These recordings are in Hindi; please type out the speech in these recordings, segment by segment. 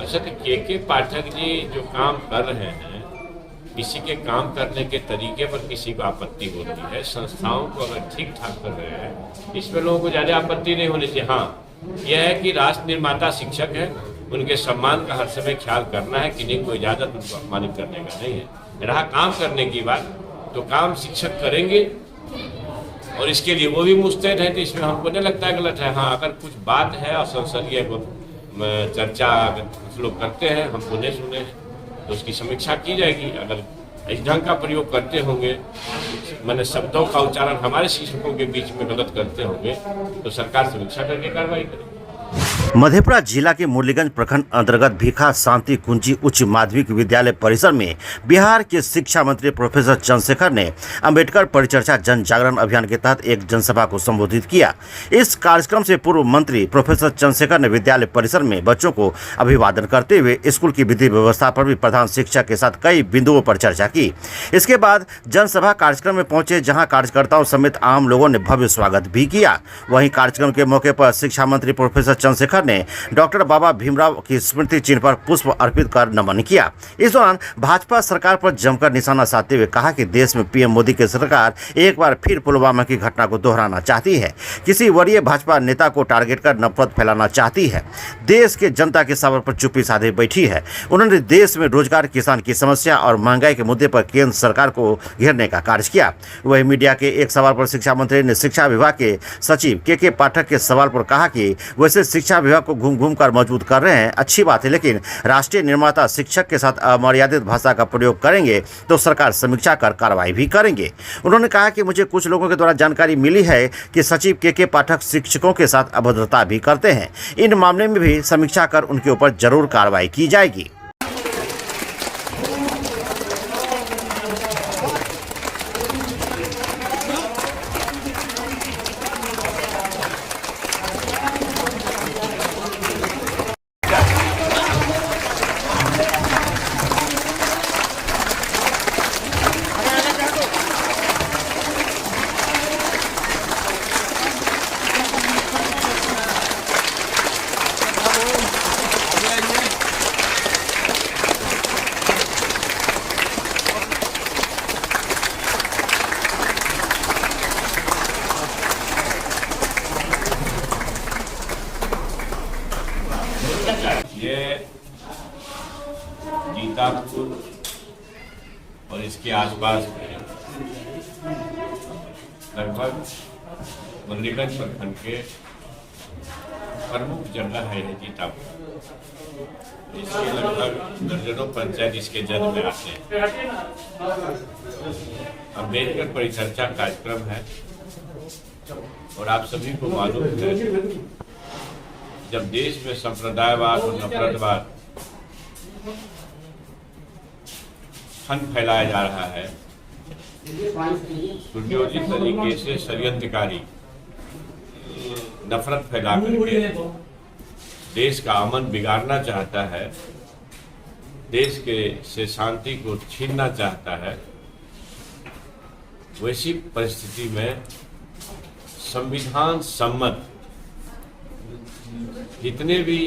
सर के पाठक जी जो काम कर रहे हैं, किसी के काम करने के तरीके पर किसी को आपत्ति होती है, संस्थाओं को अगर ठीक ठाक कर रहे हैं इसमें लोगों को ज़्यादा आपत्ति नहीं होनी चाहिए। हाँ, यह है कि राष्ट्र निर्माता शिक्षक है, उनके सम्मान का हर समय ख्याल करना है कि नहीं कोई इजाज़त उनको अपमानित करने का नहीं है। रहा काम करने की बात, तो काम शिक्षक करेंगे और इसके लिए वो भी मुस्तैद है, तो इसमें हमको नहीं लगता है गलत है। हाँ, अगर कुछ बात है और संसदीय चर्चा अगर कुछ लोग करते हैं, हम सुने हैं, तो उसकी समीक्षा की जाएगी। अगर इस ढंग का प्रयोग करते होंगे, मैंने शब्दों का उच्चारण हमारे शिक्षकों के बीच में गलत करते होंगे, तो सरकार समीक्षा करके कार्रवाई करेगी। मधेपुरा जिला के मुरलीगंज प्रखंड अंतर्गत भीखा शांति कुंजी उच्च माध्यमिक विद्यालय परिसर में बिहार के शिक्षा मंत्री प्रोफेसर चंद्रशेखर ने अंबेडकर परिचर्चा जन जागरण अभियान के तहत एक जनसभा को संबोधित किया। इस कार्यक्रम से पूर्व मंत्री प्रोफेसर चंद्रशेखर ने विद्यालय परिसर में बच्चों को अभिवादन करते हुए स्कूल की विधि व्यवस्था पर भी प्रधान शिक्षक के साथ कई बिंदुओं पर चर्चा की। इसके बाद जनसभा कार्यक्रम में पहुंचे, जहां कार्यकर्ताओं समेत आम लोगों ने भव्य स्वागत भी किया। वहीं कार्यक्रम के मौके पर शिक्षा मंत्री प्रोफेसर चंद्रशेखर ने डॉक्टर बाबा भीमराव की स्मृति चिन्ह पर पुष्प अर्पित कर नमन किया। इस दौरान भाजपा सरकार पर जमकर निशाना साधते हुए कहा कि देश में पीएम मोदी की सरकार एक बार फिर पुलवामा की घटना को दोहराना चाहती है, किसी वरीय भाजपा नेता को टारगेट कर नफरत फैलाना चाहती है, देश के जनता के सवाल पर चुप्पी साधे बैठी है। उन्होंने देश में रोजगार, किसान की समस्या और महंगाई के मुद्दे पर केंद्र सरकार को घेरने का कार्य किया। वही मीडिया के एक सवाल पर शिक्षा मंत्री ने शिक्षा विभाग के सचिव के पाठक के सवाल पर कहा कि वैसे शिक्षा विभाग को घूम कर मजबूत कर रहे हैं, अच्छी बात है, लेकिन राष्ट्रीय निर्माता शिक्षक के साथ अमर्यादित भाषा का प्रयोग करेंगे तो सरकार समीक्षा कर कार्रवाई भी करेंगे। उन्होंने कहा कि मुझे कुछ लोगों के द्वारा जानकारी मिली है कि सचिव के पाठक शिक्षकों के साथ अभद्रता भी करते हैं। इन मामले में भी समीक्षा कर उनके ऊपर जरूर कार्रवाई की जाएगी। ये गीतापुर और इसके आसपास में लगभग मुरलीगंज प्रखंड के प्रमुख जगह है गीतापुर। इसके लगभग दर्जनों पंचायत इसके जज में आते हैं। अम्बेडकर परिचर्चा कार्यक्रम है और आप सभी को मालूम है, जब देश में संप्रदायवाद और नफरतवाद फन फैलाया जा रहा है, सुनियोजित तरीके से षड्यंत्रकारी नफरत फैला करके देश का अमन बिगाड़ना चाहता है, देश के से शांति को छीनना चाहता है, वैसी परिस्थिति में संविधान सम्मत जितने भी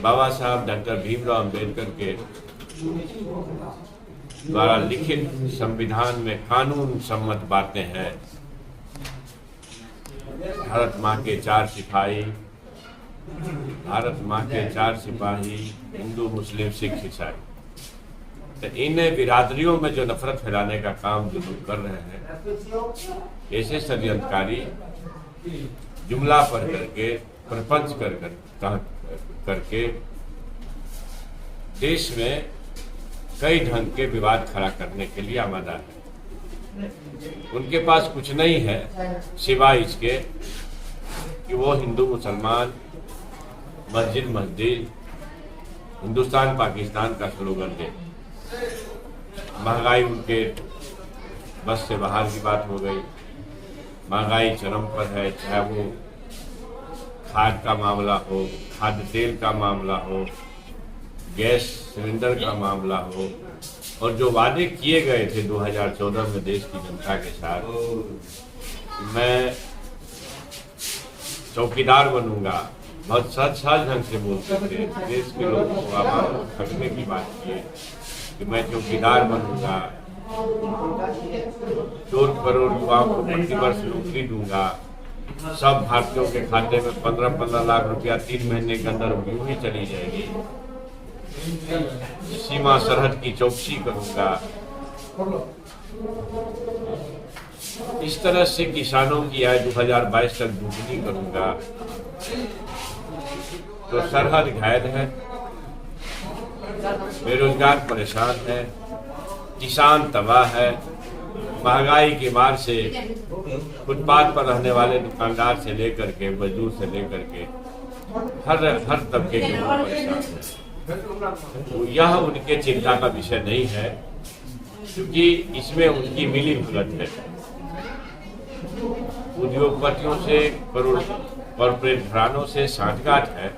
बाबा साहब डॉक्टर भीमराव अंबेडकर के द्वारा लिखित संविधान में कानून सम्मत बातें हैं, भारत माँ के चार सिपाही, भारत माँ के चार सिपाही, हिंदू मुस्लिम सिख ईसाई, तो इन बिरादरियों में जो नफरत फैलाने का काम जो लोग कर रहे हैं, ऐसे षड्यंत्रकारी जुमला पढ़ करके प्रपंच करके देश में कई ढंग के विवाद खड़ा करने के लिए आमादा है। उनके पास कुछ नहीं है सिवाय इसके कि वो हिंदू मुसलमान, मस्जिद मस्जिद, हिंदुस्तान पाकिस्तान का स्लोगन दे। महंगाई उनके बस से बाहर की बात हो गई, महंगाई चरम पर है, चाहे वो खाद का मामला हो, खाद्य तेल का मामला हो, गैस सिलेंडर का मामला हो, और जो वादे किए गए थे 2014 में देश की जनता के साथ, मैं चौकीदार बनूंगा, बहुत सहज ढंग से बोलते थे, देश के लोगों को आवाम को ठगने की बात की कि मैं चौकीदार बनूंगा, 2 करोड़ युवाओं को प्रति वर्ष नौकरी दूंगा, सब भारतीयों के खाते में 15-15 लाख रुपया 3 महीने के अंदर यूं ही चली जाएगी, सीमा सरहद की चौकसी करूंगा। इस तरह से किसानों की आय 2022 तक दुगनी करूंगा। तो सरहद घायल है, बेरोजगार परेशान है, किसान तबाह है, महंगाई की मार से फुटपाथ पर रहने वाले दुकानदार से लेकर के मजदूर से लेकर के हर तबके के लोग परेशान हैं। तो यह उनके चिंता का विषय नहीं है, क्योंकि इसमें उनकी मिली भगत है। उद्योगपतियों से, कॉर्पोरेट घरानों से साठगांठ है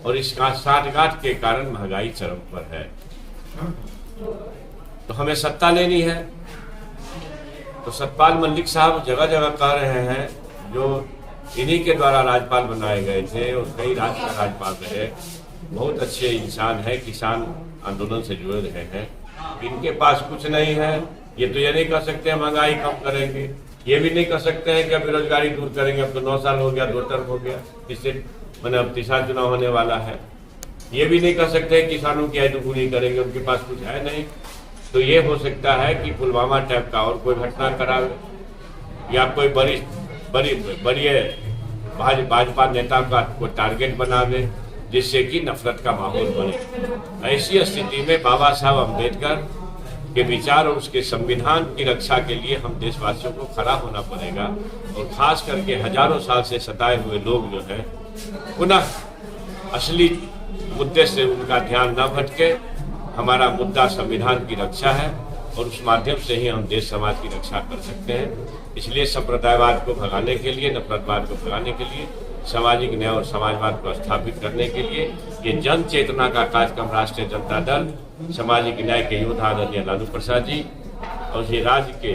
और इस साठगांठ के कारण महंगाई चरम पर है। तो हमें सत्ता लेनी है, तो सतपाल मलिक साहब जगह जगह कह रहे हैं, जो इन्हीं के द्वारा राज्यपाल बनाए गए थे और कई राज्य का राज्यपाल रहे, बहुत अच्छे इंसान है, किसान आंदोलन से जुड़े रहे हैं। इनके पास कुछ नहीं है। ये तो ये नहीं कह सकते हैं महंगाई कम करेंगे, ये भी नहीं कह सकते हैं कि अब बेरोजगारी दूर करेंगे, अब तो 9 साल हो गया, 2 टर्म हो गया, इससे मैंने अब तीसरा चुनाव होने वाला है। ये भी नहीं कह सकते हैं किसानों की आय दोगुनी करेंगे, उनके पास कुछ है नहीं। तो ये हो सकता है कि पुलवामा टाइप का और कोई घटना करावे, या कोई बड़ी भाजपा नेता का कोई टारगेट बनावे, जिससे कि नफरत का माहौल बने। ऐसी स्थिति में बाबा साहब अम्बेडकर के विचार और उसके संविधान की रक्षा के लिए हम देशवासियों को खड़ा होना पड़ेगा, और खास करके हजारों साल से सताए हुए लोग जो हैं, पुनः असली मुद्दे से उनका ध्यान न भटके। हमारा मुद्दा संविधान की रक्षा है, और उस माध्यम से ही हम देश समाज की रक्षा कर सकते हैं। इसलिए संप्रदायवाद को भगाने के लिए, नफरतवाद को भगाने के लिए, सामाजिक न्याय और समाजवाद को स्थापित करने के लिए ये जन चेतना का कार्यक्रम राष्ट्रीय जनता दल, सामाजिक न्याय के योद्धा आदरणीय लालू प्रसाद जी और ये राज्य के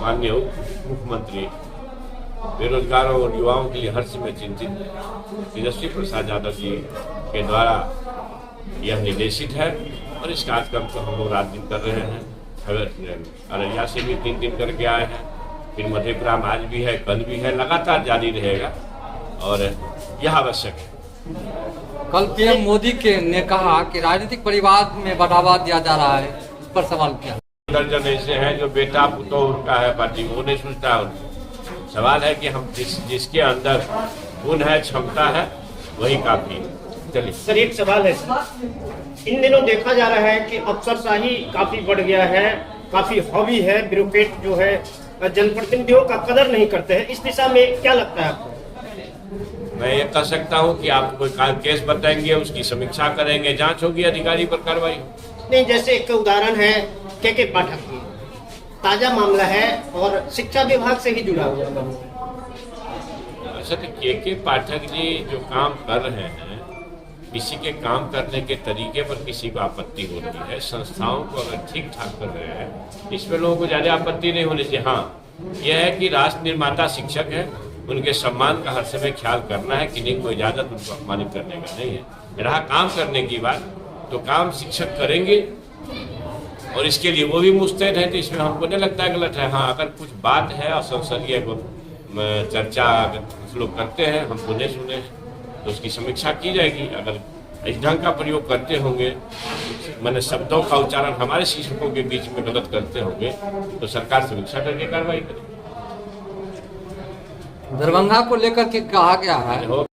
माननीय मुख्यमंत्री, बेरोजगारों और युवाओं के लिए हर समय चिंतित तेजस्वी प्रसाद यादव जी के द्वारा यह निर्देशित है। और इस कार्यक्रम को हम लोग रात दिन कर रहे हैं। अररिया से भी 3 दिन करके आए हैं, फिर मधेपुरा में आज भी है, कल भी है, लगातार जारी रहेगा और यह आवश्यक है। कल पीएम मोदी ने कहा कि राजनीतिक परिवार में बढ़ावा दिया जा रहा है, इस पर सवाल किया। दर्जन ऐसे हैं जो बेटा पुतो उनका है पार्टी, वो नहीं सोचता। सवाल है कि हम जिसके अंदर गुण है, क्षमता है, वही काफी। चलिए सर, एक सवाल है। इन दिनों देखा जा रहा है कि अफसरशाही काफी बढ़ गया है, काफी हॉबी है, ब्यूरोक्रेट जो है जनप्रतिनिधियों का कदर नहीं करते हैं। इस दिशा में क्या लगता है आपको? मैं ये कह सकता हूँ कि आप कोई केस बताएंगे, उसकी समीक्षा करेंगे, जांच होगी, अधिकारी पर कार्रवाई होगी। नहीं, जैसे एक उदाहरण है के पाठक की, ताजा मामला है और शिक्षा विभाग से ही जुड़ा हुआ है। अच्छा, तो के पाठक जी जो काम कर रहे हैं, किसी के काम करने के तरीके पर किसी को आपत्ति हो रही है, संस्थाओं को अगर ठीक ठाक कर रहे हैं, इसमें लोगों को ज्यादा आपत्ति नहीं होनी चाहिए। हाँ, यह है कि राष्ट्र निर्माता शिक्षक है, उनके सम्मान का हर समय ख्याल करना है कि नहीं, कोई इजाजत उनको अपमानित करने का नहीं है। रहा काम करने की बात, तो काम शिक्षक करेंगे और इसके लिए वो भी मुस्तैद है, तो इसमें हमको नहीं लगता है गलत है। हाँ, अगर कुछ बात है और संसदीय चर्चा अगर कुछ लोग करते हैं, हमको नहीं सुने हैं, तो उसकी समीक्षा की जाएगी। अगर इस ढंग का प्रयोग करते होंगे, मैंने शब्दों का उच्चारण हमारे शिक्षकों के बीच में गलत करते होंगे, तो सरकार समीक्षा करके कार्रवाई करेगी। दरभंगा को लेकर के कहा गया है हो